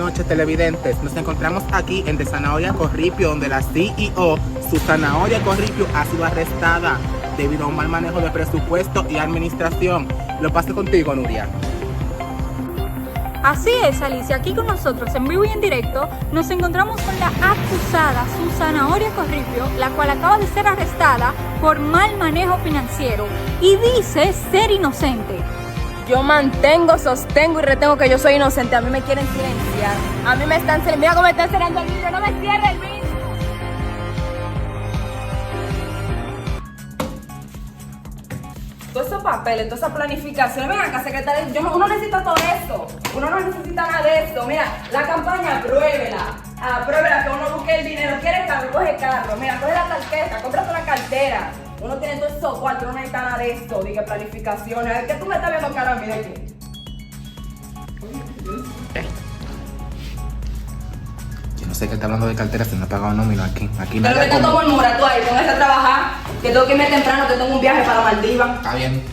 noches, televidentes. Nos encontramos aquí en De Zanahoria Corripio, donde la CEO, Zanahoria Corripio, ha sido arrestada debido a un mal manejo de presupuesto y administración. Lo paso contigo, Nuria. Así es, Alicia. Aquí con nosotros, en vivo y en directo, nos encontramos con la acusada Zanahoria Corripio, la cual acaba de ser arrestada por mal manejo financiero y dice ser inocente. Yo mantengo, sostengo y retengo que yo soy inocente. A mí me quieren silenciar. A mí me están silenciando. Mira cómo me están cerrando el vidrio. No me cierre el vidrio. Todos esos papeles, toda esa planificación. Venga acá, secretaria. Uno necesita todo esto. Uno no necesita nada de esto. Mira, la campaña, apruébela. Apruébela que uno busque el dinero. ¿Quiere carro? Coge carro. Mira, coge la tarjeta. Cómprate una cartera. Uno tiene todo eso cuarto, uno necesita nada de esto. Diga planificaciones. ¿Qué tú me estás viendo cara a mí de aquí? Yo no sé qué está hablando de cartera, si no ha pagado nómina aquí. Aquí Pero nadie que te tomo el mura, tú ahí, póngase a trabajar. Que tengo que irme temprano, que tengo un viaje para Maldivas. Está bien.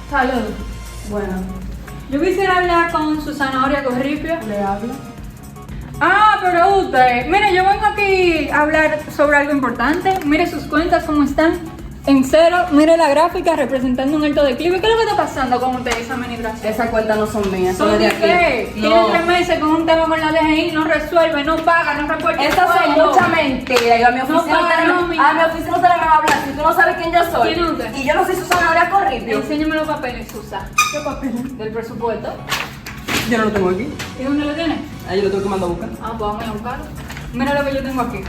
Salud. Bueno, Yo quisiera hablar con Zanahoria Corripio. le hablo. Pero usted, mire, yo vengo aquí a hablar sobre algo importante. Mire sus cuentas cómo están en cero. Mire la gráfica representando un alto declive. ¿Qué es lo que está pasando con usted, esa administración? Esas cuentas no son mías, son ¿Son de de qué? aquí. Tiene 3 meses con un tema con la DGI, no resuelve, no paga, no reporta. Esas son muchas mentiras. Yo a mi oficina No paga nómina. a mi oficina usted no me va a hablar si tú no sabes quién yo soy. ¿Quién es usted? Y yo no soy Zanahoria Corripio. Enséñame los papeles, Susa. ¿Qué papel? Del presupuesto. Yo no lo tengo aquí. ¿Y dónde lo tiene? Ahí yo lo tengo que mandar a buscar. Pues vamos a buscarlo. Mira lo que yo tengo aquí.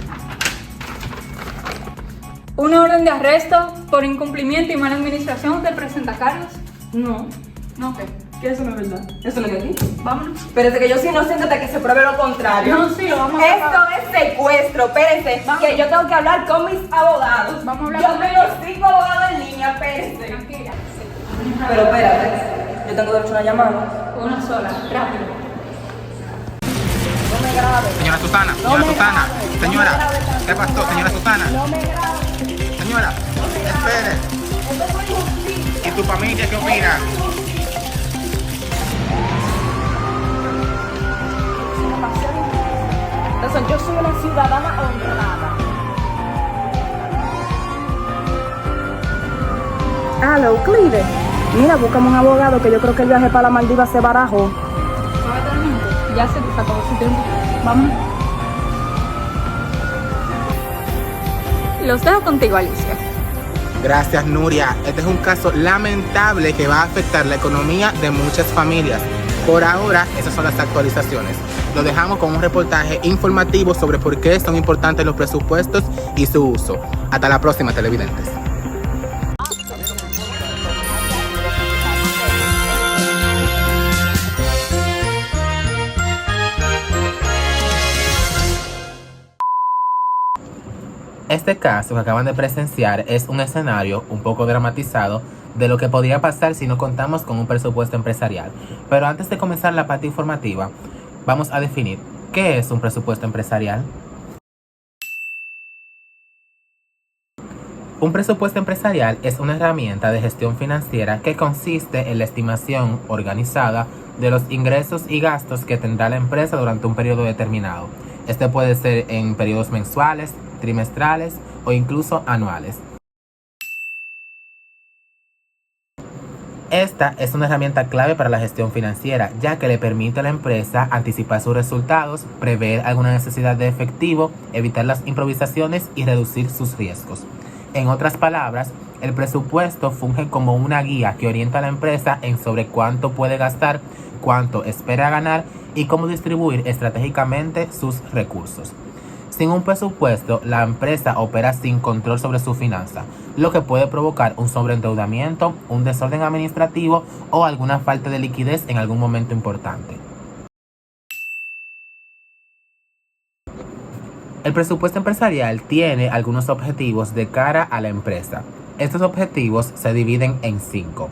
Una orden de arresto por incumplimiento y mala administración. ¿Usted presenta cargos? No, No, ¿qué? que eso no es verdad. Eso no es de aquí. Vámonos. Espérate que yo soy inocente hasta que se pruebe lo contrario. No, sí, lo vamos a Esto es secuestro, espérense, Vamos. que yo tengo que hablar con mis abogados. Vamos a hablar yo con tengo 5 abogados en línea, espérense. Tranquila. Pero espérate, yo tengo derecho a una llamada. Una sola, rápido. No me grabe. Señora Susana, No señora me Susana. grabe, no Señora, me grabe tanto. ¿qué pasó, señora Susana? No me grabe. Señora, espere. Esto es injusticia. ¿Y tu familia qué opina? Entonces, yo soy una ciudadana honrada. Aló, Clive. Mira, búscame un abogado que yo creo que el viaje para la Maldivas se barajó. Ya se te acabó su tiempo. Vamos. Los dejo contigo, Alicia. Gracias, Nuria. Este es un caso lamentable que va a afectar la economía de muchas familias. Por ahora, esas son las actualizaciones. Lo dejamos con un reportaje informativo sobre por qué son importantes los presupuestos y su uso. Hasta la próxima, televidentes. Este caso que acaban de presenciar es un escenario un poco dramatizado de lo que podría pasar si no contamos con un presupuesto empresarial. Pero antes de comenzar la parte informativa, vamos a definir qué es un presupuesto empresarial. Un presupuesto empresarial es una herramienta de gestión financiera que consiste en la estimación organizada de los ingresos y gastos que tendrá la empresa durante un periodo determinado. Este puede ser en periodos mensuales, trimestrales o incluso anuales. Esta es una herramienta clave para la gestión financiera, ya que le permite a la empresa anticipar sus resultados, prever alguna necesidad de efectivo, evitar las improvisaciones y reducir sus riesgos. En otras palabras, el presupuesto funge como una guía que orienta a la empresa en sobre cuánto puede gastar, cuánto espera ganar y cómo distribuir estratégicamente sus recursos. Sin un presupuesto, la empresa opera sin control sobre su finanza, lo que puede provocar un sobreendeudamiento, un desorden administrativo o alguna falta de liquidez en algún momento importante. El presupuesto empresarial tiene algunos objetivos de cara a la empresa. Estos objetivos se dividen en 5.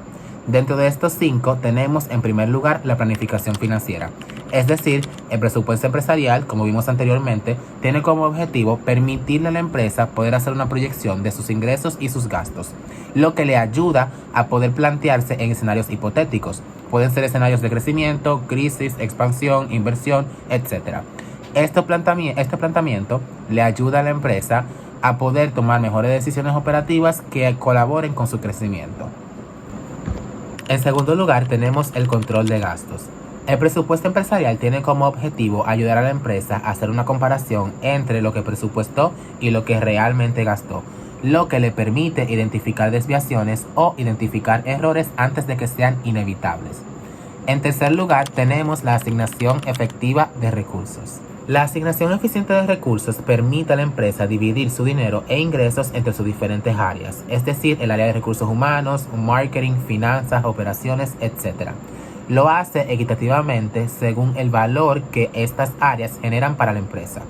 Dentro de estos 5 tenemos en primer lugar la planificación financiera. Es decir, el presupuesto empresarial, como vimos anteriormente, tiene como objetivo permitirle a la empresa poder hacer una proyección de sus ingresos y sus gastos, lo que le ayuda a poder plantearse en escenarios hipotéticos. Pueden ser escenarios de crecimiento, crisis, expansión, inversión, etc. Este planteamiento le ayuda a la empresa a poder tomar mejores decisiones operativas que colaboren con su crecimiento. En segundo lugar, tenemos el control de gastos. El presupuesto empresarial tiene como objetivo ayudar a la empresa a hacer una comparación entre lo que presupuestó y lo que realmente gastó, lo que le permite identificar desviaciones o identificar errores antes de que sean inevitables. En tercer lugar, tenemos la asignación efectiva de recursos. La asignación eficiente de recursos permite a la empresa dividir su dinero e ingresos entre sus diferentes áreas, es decir, el área de recursos humanos, marketing, finanzas, operaciones, etc. Lo hace equitativamente según el valor que estas áreas generan para la empresa.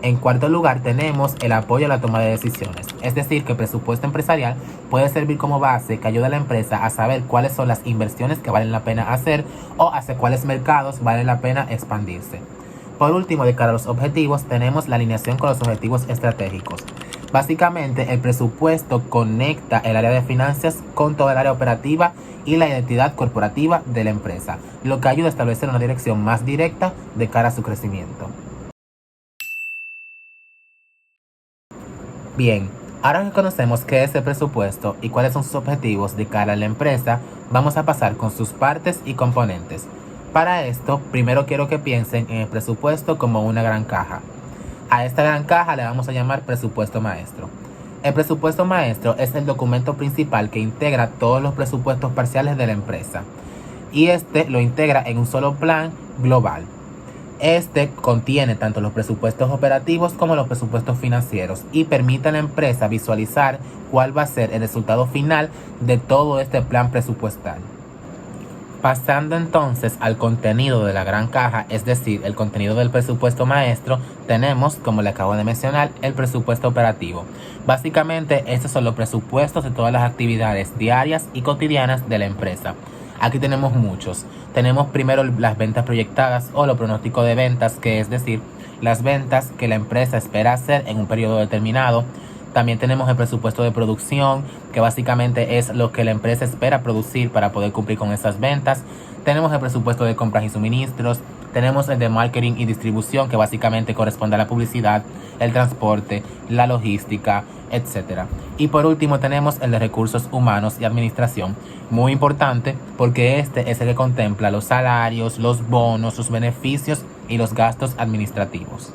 En cuarto lugar, tenemos el apoyo a la toma de decisiones, es decir, que el presupuesto empresarial puede servir como base que ayuda a la empresa a saber cuáles son las inversiones que valen la pena hacer o hacia cuáles mercados vale la pena expandirse. Por último, de cara a los objetivos, tenemos la alineación con los objetivos estratégicos. Básicamente, el presupuesto conecta el área de finanzas con toda el área operativa y la identidad corporativa de la empresa, lo que ayuda a establecer una dirección más directa de cara a su crecimiento. Bien, ahora que conocemos qué es el presupuesto y cuáles son sus objetivos de cara a la empresa, vamos a pasar con sus partes y componentes. Para esto, primero quiero que piensen en el presupuesto como una gran caja. A esta gran caja le vamos a llamar presupuesto maestro. El presupuesto maestro es el documento principal que integra todos los presupuestos parciales de la empresa y este lo integra en un solo plan global. Este contiene tanto los presupuestos operativos como los presupuestos financieros y permite a la empresa visualizar cuál va a ser el resultado final de todo este plan presupuestal. Pasando entonces al contenido de la gran caja, es decir, el contenido del presupuesto maestro, tenemos, como le acabo de mencionar, el presupuesto operativo. Básicamente, estos son los presupuestos de todas las actividades diarias y cotidianas de la empresa. Aquí tenemos muchos. Tenemos primero las ventas proyectadas o los pronósticos de ventas, que es decir, las ventas que la empresa espera hacer en un periodo determinado. También tenemos el presupuesto de producción, que básicamente es lo que la empresa espera producir para poder cumplir con esas ventas. Tenemos el presupuesto de compras y suministros. Tenemos el de marketing y distribución, que básicamente corresponde a la publicidad, el transporte, la logística, etc. Y por último tenemos el de recursos humanos y administración, muy importante porque este es el que contempla los salarios, los bonos, los beneficios y los gastos administrativos.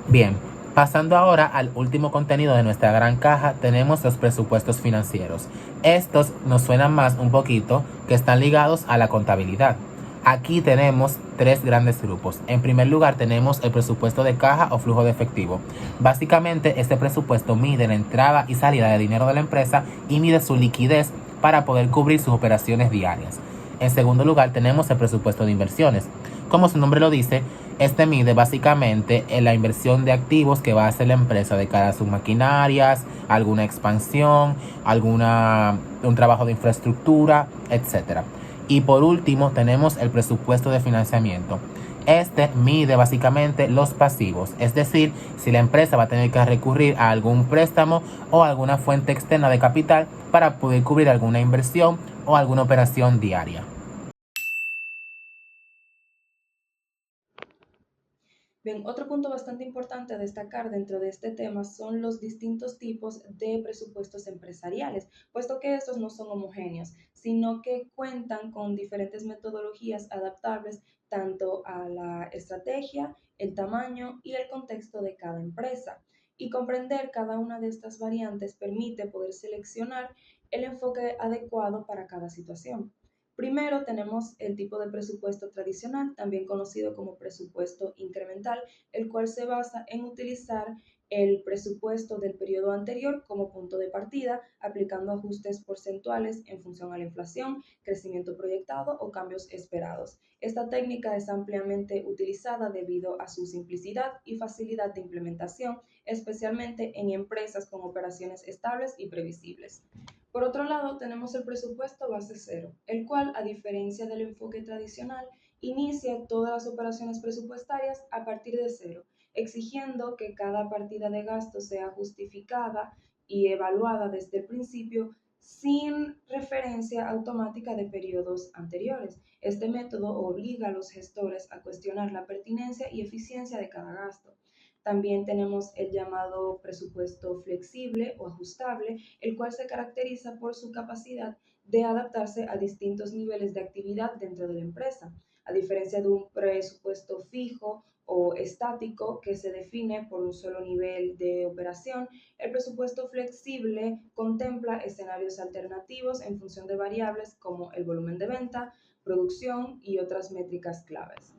Bien, pasando ahora al último contenido de nuestra gran caja, tenemos los presupuestos financieros. Estos nos suenan más un poquito que están ligados a la contabilidad. Aquí tenemos tres grandes grupos. En primer lugar tenemos el presupuesto de caja o flujo de efectivo. Básicamente este presupuesto mide la entrada y salida de dinero de la empresa y mide su liquidez para poder cubrir sus operaciones diarias. En segundo lugar tenemos el presupuesto de inversiones. Como su nombre lo dice, este mide básicamente en la inversión de activos que va a hacer la empresa de cara a sus maquinarias, alguna expansión, un trabajo de infraestructura, etc. Y por último tenemos el presupuesto de financiamiento. Este mide básicamente los pasivos, es decir, si la empresa va a tener que recurrir a algún préstamo o alguna fuente externa de capital para poder cubrir alguna inversión o alguna operación diaria. Bien, otro punto bastante importante a destacar dentro de este tema son los distintos tipos de presupuestos empresariales, puesto que estos no son homogéneos, sino que cuentan con diferentes metodologías adaptables tanto a la estrategia, el tamaño y el contexto de cada empresa. Y comprender cada una de estas variantes permite poder seleccionar el enfoque adecuado para cada situación. Primero tenemos el tipo de presupuesto tradicional, también conocido como presupuesto incremental, el cual se basa en utilizar el presupuesto del periodo anterior como punto de partida, aplicando ajustes porcentuales en función a la inflación, crecimiento proyectado o cambios esperados. Esta técnica es ampliamente utilizada debido a su simplicidad y facilidad de implementación, especialmente en empresas con operaciones estables y previsibles. Por otro lado, tenemos el presupuesto base cero, el cual, a diferencia del enfoque tradicional, inicia todas las operaciones presupuestarias a partir de cero, exigiendo que cada partida de gasto sea justificada y evaluada desde el principio sin referencia automática de periodos anteriores. Este método obliga a los gestores a cuestionar la pertinencia y eficiencia de cada gasto. También tenemos el llamado presupuesto flexible o ajustable, el cual se caracteriza por su capacidad de adaptarse a distintos niveles de actividad dentro de la empresa. A diferencia de un presupuesto fijo o estático que se define por un solo nivel de operación, el presupuesto flexible contempla escenarios alternativos en función de variables como el volumen de venta, producción y otras métricas claves.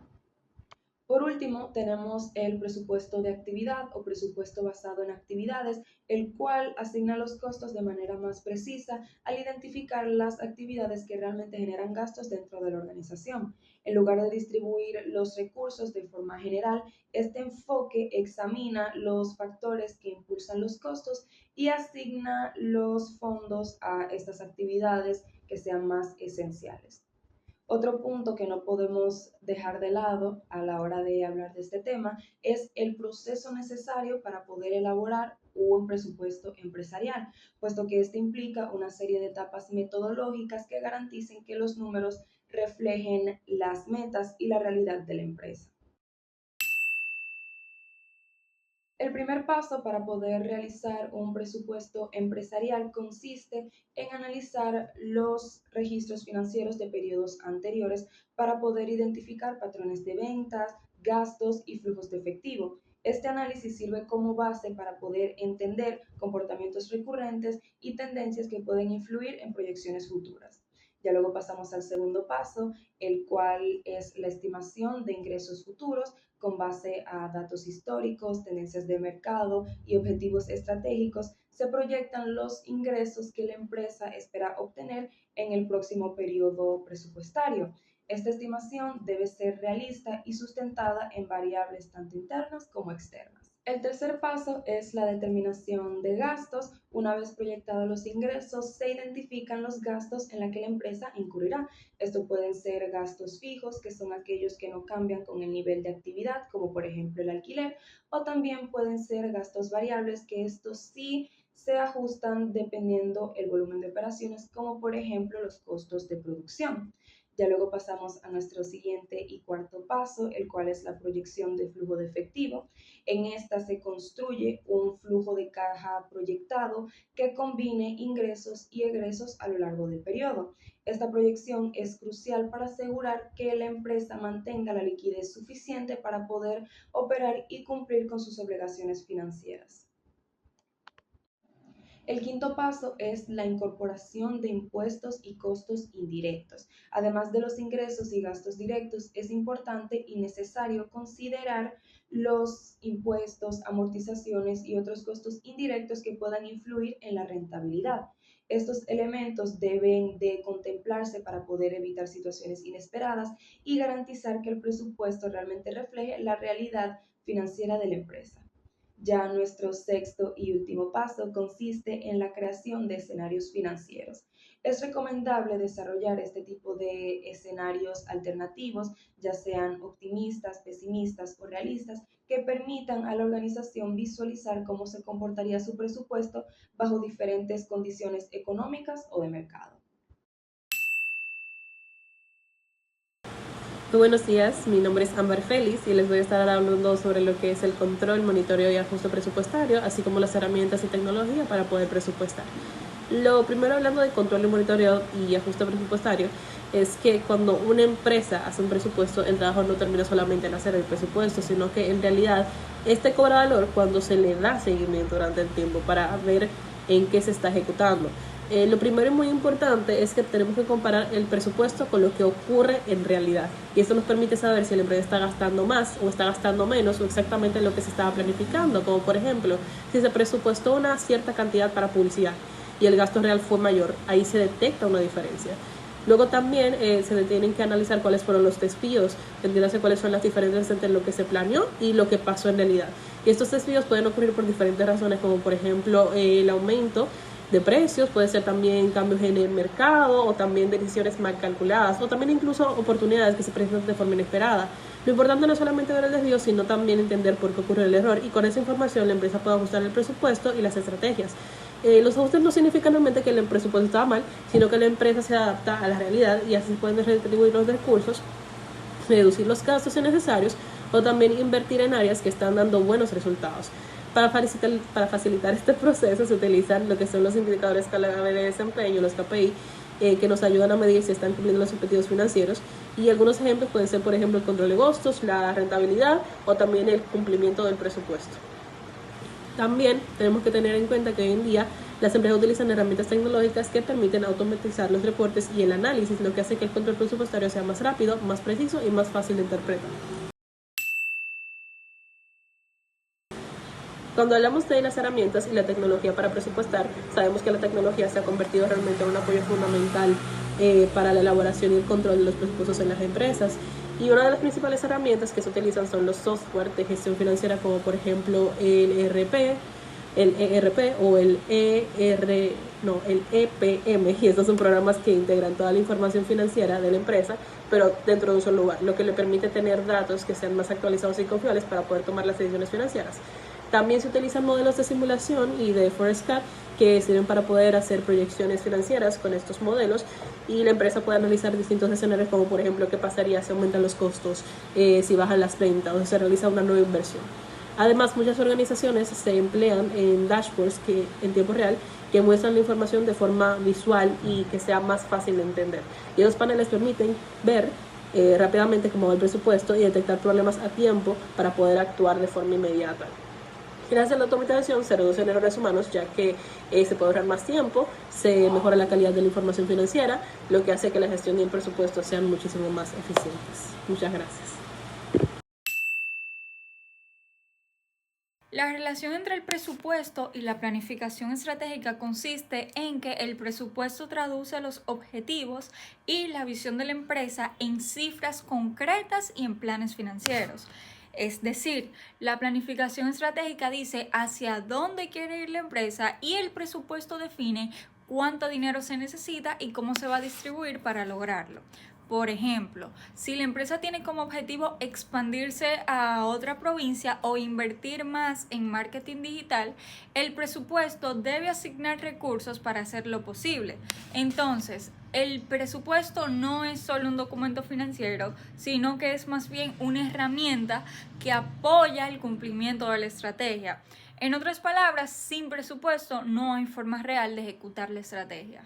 Por último, tenemos el presupuesto de actividad o presupuesto basado en actividades, el cual asigna los costos de manera más precisa al identificar las actividades que realmente generan gastos dentro de la organización. En lugar de distribuir los recursos de forma general, este enfoque examina los factores que impulsan los costos y asigna los fondos a estas actividades que sean más esenciales. Otro punto que no podemos dejar de lado a la hora de hablar de este tema es el proceso necesario para poder elaborar un presupuesto empresarial, puesto que este implica una serie de etapas metodológicas que garanticen que los números reflejen las metas y la realidad de la empresa. El primer paso para poder realizar un presupuesto empresarial consiste en analizar los registros financieros de periodos anteriores para poder identificar patrones de ventas, gastos y flujos de efectivo. Este análisis sirve como base para poder entender comportamientos recurrentes y tendencias que pueden influir en proyecciones futuras. Ya luego pasamos al segundo paso, el cual es la estimación de ingresos futuros con base a datos históricos, tendencias de mercado y objetivos estratégicos. Se proyectan los ingresos que la empresa espera obtener en el próximo periodo presupuestario. Esta estimación debe ser realista y sustentada en variables tanto internas como externas. El tercer paso es la determinación de gastos. Una vez proyectados los ingresos, se identifican los gastos en los que la empresa incurrirá. Estos pueden ser gastos fijos, que son aquellos que no cambian con el nivel de actividad, como por ejemplo el alquiler, o también pueden ser gastos variables, que estos sí se ajustan dependiendo el volumen de operaciones, como por ejemplo los costos de producción. Ya luego pasamos a nuestro siguiente y cuarto paso, el cual es la proyección de flujo de efectivo. En esta se construye un flujo de caja proyectado que combine ingresos y egresos a lo largo del periodo. Esta proyección es crucial para asegurar que la empresa mantenga la liquidez suficiente para poder operar y cumplir con sus obligaciones financieras. El quinto paso es la incorporación de impuestos y costos indirectos. Además de los ingresos y gastos directos, es importante y necesario considerar los impuestos, amortizaciones y otros costos indirectos que puedan influir en la rentabilidad. Estos elementos deben de contemplarse para poder evitar situaciones inesperadas y garantizar que el presupuesto realmente refleje la realidad financiera de la empresa. Ya nuestro sexto y último paso consiste en la creación de escenarios financieros. Es recomendable desarrollar este tipo de escenarios alternativos, ya sean optimistas, pesimistas o realistas, que permitan a la organización visualizar cómo se comportaría su presupuesto bajo diferentes condiciones económicas o de mercado. Muy buenos días, mi nombre es Ámbar Félix y les voy a estar hablando sobre lo que es el control, monitoreo y ajuste presupuestario, así como las herramientas y tecnología para poder presupuestar. Lo primero, hablando de control y monitoreo y ajuste presupuestario, es que cuando una empresa hace un presupuesto, el trabajo no termina solamente en hacer el presupuesto, sino que en realidad este cobra valor cuando se le da seguimiento durante el tiempo para ver en qué se está ejecutando. Lo primero y muy importante es que tenemos que comparar el presupuesto con lo que ocurre en realidad, y esto nos permite saber si la empresa está gastando más o está gastando menos o exactamente lo que se estaba planificando, como por ejemplo si se presupuestó una cierta cantidad para publicidad y el gasto real fue mayor, ahí se detecta una diferencia. Luego también se tienen que analizar cuáles fueron los desvíos, entiéndase cuáles son las diferencias entre lo que se planeó y lo que pasó en realidad. Y estos desvíos pueden ocurrir por diferentes razones, como por ejemplo el aumento de precios, puede ser también cambios en el mercado o también decisiones mal calculadas o también incluso oportunidades que se presentan de forma inesperada. Lo importante no es solamente ver el desvío, sino también entender por qué ocurrió el error, y con esa información la empresa puede ajustar el presupuesto y las estrategias. Los ajustes no significan realmente que el presupuesto estaba mal, sino que la empresa se adapta a la realidad y así pueden redistribuir los recursos, reducir los gastos innecesarios o también invertir en áreas que están dando buenos resultados. Para facilitar este proceso se utilizan lo que son los indicadores clave de desempeño, los KPI, que nos ayudan a medir si están cumpliendo los objetivos financieros, y algunos ejemplos pueden ser, por ejemplo, el control de costos, la rentabilidad o también el cumplimiento del presupuesto. También tenemos que tener en cuenta que hoy en día las empresas utilizan herramientas tecnológicas que permiten automatizar los reportes y el análisis, lo que hace que el control presupuestario sea más rápido, más preciso y más fácil de interpretar. Cuando hablamos de las herramientas y la tecnología para presupuestar, sabemos que la tecnología se ha convertido realmente en un apoyo fundamental para la elaboración y el control de los presupuessos en las empresas. Y una de las principales herramientas que se utilizan son los software de gestión financiera, como por ejemplo el ERP o el EPM, y estos son programas que integran toda la información financiera de la empresa, pero dentro de un solo lugar, lo que le permite tener datos que sean más actualizados y confiables para poder tomar las decisiones financieras. También se utilizan modelos de simulación y de forecast que sirven para poder hacer proyecciones financieras con estos modelos, y la empresa puede analizar distintos escenarios, como por ejemplo qué pasaría si aumentan los costos, si bajan las ventas o si se realiza una nueva inversión. Además, muchas organizaciones se emplean en dashboards en tiempo real que muestran la información de forma visual y que sea más fácil de entender. Y los paneles permiten ver rápidamente cómo va el presupuesto y detectar problemas a tiempo para poder actuar de forma inmediata. Gracias a la automatización se reducen errores humanos, ya que se puede ahorrar más tiempo, se mejora la calidad de la información financiera, lo que hace que la gestión y el presupuesto sean muchísimo más eficientes. Muchas gracias. La relación entre el presupuesto y la planificación estratégica consiste en que el presupuesto traduce los objetivos y la visión de la empresa en cifras concretas y en planes financieros. Es decir, la planificación estratégica dice hacia dónde quiere ir la empresa y el presupuesto define cuánto dinero se necesita y cómo se va a distribuir para lograrlo. Por ejemplo, si la empresa tiene como objetivo expandirse a otra provincia o invertir más en marketing digital, el presupuesto debe asignar recursos para hacerlo posible. Entonces, el presupuesto no es solo un documento financiero, sino que es más bien una herramienta que apoya el cumplimiento de la estrategia. En otras palabras, sin presupuesto no hay forma real de ejecutar la estrategia.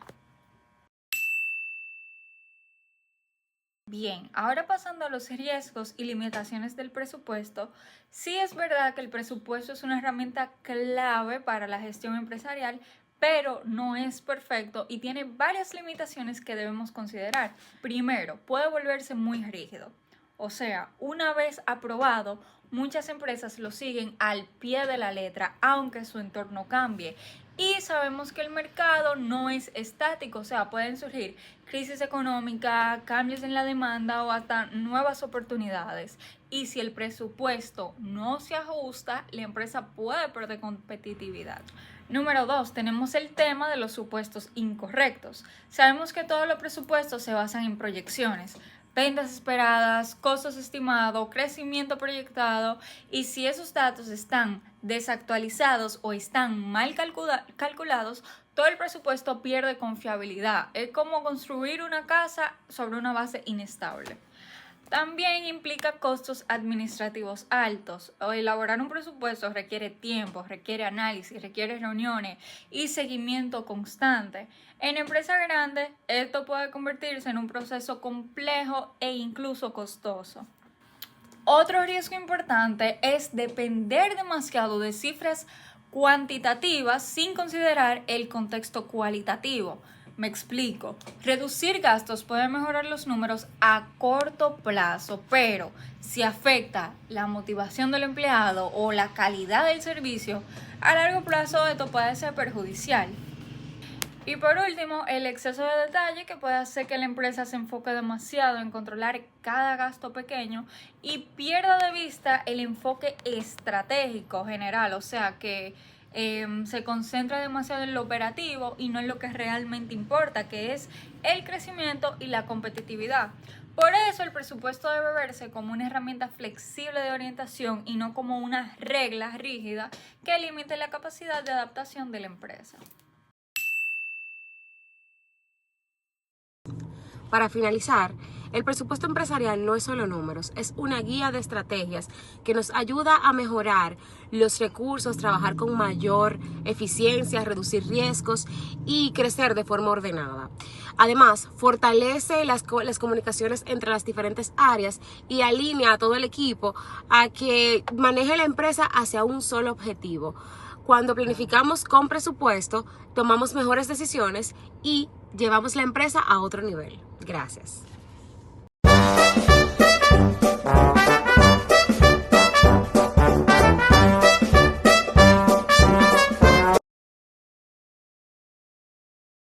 Bien, ahora pasando a los riesgos y limitaciones del presupuesto, sí es verdad que el presupuesto es una herramienta clave para la gestión empresarial, pero no es perfecto y tiene varias limitaciones que debemos considerar. Primero, puede volverse muy rígido. O sea, una vez aprobado, muchas empresas lo siguen al pie de la letra, aunque su entorno cambie. Y sabemos que el mercado no es estático, o sea, pueden surgir crisis económica, cambios en la demanda o hasta nuevas oportunidades. Y si el presupuesto no se ajusta, la empresa puede perder competitividad. Número 2, tenemos el tema de los supuestos incorrectos. Sabemos que todos los presupuestos se basan en proyecciones, ventas esperadas, costos estimados, crecimiento proyectado, y si esos datos están desactualizados o están mal calculados, todo el presupuesto pierde confiabilidad. Es como construir una casa sobre una base inestable. También implica costos administrativos altos. Elaborar un presupuesto requiere tiempo, requiere análisis, requiere reuniones y seguimiento constante. En empresas grandes, esto puede convertirse en un proceso complejo e incluso costoso. Otro riesgo importante es depender demasiado de cifras cuantitativas sin considerar el contexto cualitativo. Me explico. Reducir gastos puede mejorar los números a corto plazo, pero si afecta la motivación del empleado o la calidad del servicio, a largo plazo esto puede ser perjudicial. Y por último, el exceso de detalle, que puede hacer que la empresa se enfoque demasiado en controlar cada gasto pequeño y pierda de vista el enfoque estratégico general, o sea que se concentra demasiado en lo operativo y no en lo que realmente importa, que es el crecimiento y la competitividad. Por eso el presupuesto debe verse como una herramienta flexible de orientación y no como una regla rígida que limite la capacidad de adaptación de la empresa. Para finalizar, el presupuesto empresarial no es solo números, es una guía de estrategias que nos ayuda a mejorar los recursos, trabajar con mayor eficiencia, reducir riesgos y crecer de forma ordenada. Además, fortalece las comunicaciones entre las diferentes áreas y alinea a todo el equipo a que maneje la empresa hacia un solo objetivo. Cuando planificamos con presupuesto, tomamos mejores decisiones y llevamos la empresa a otro nivel. Gracias.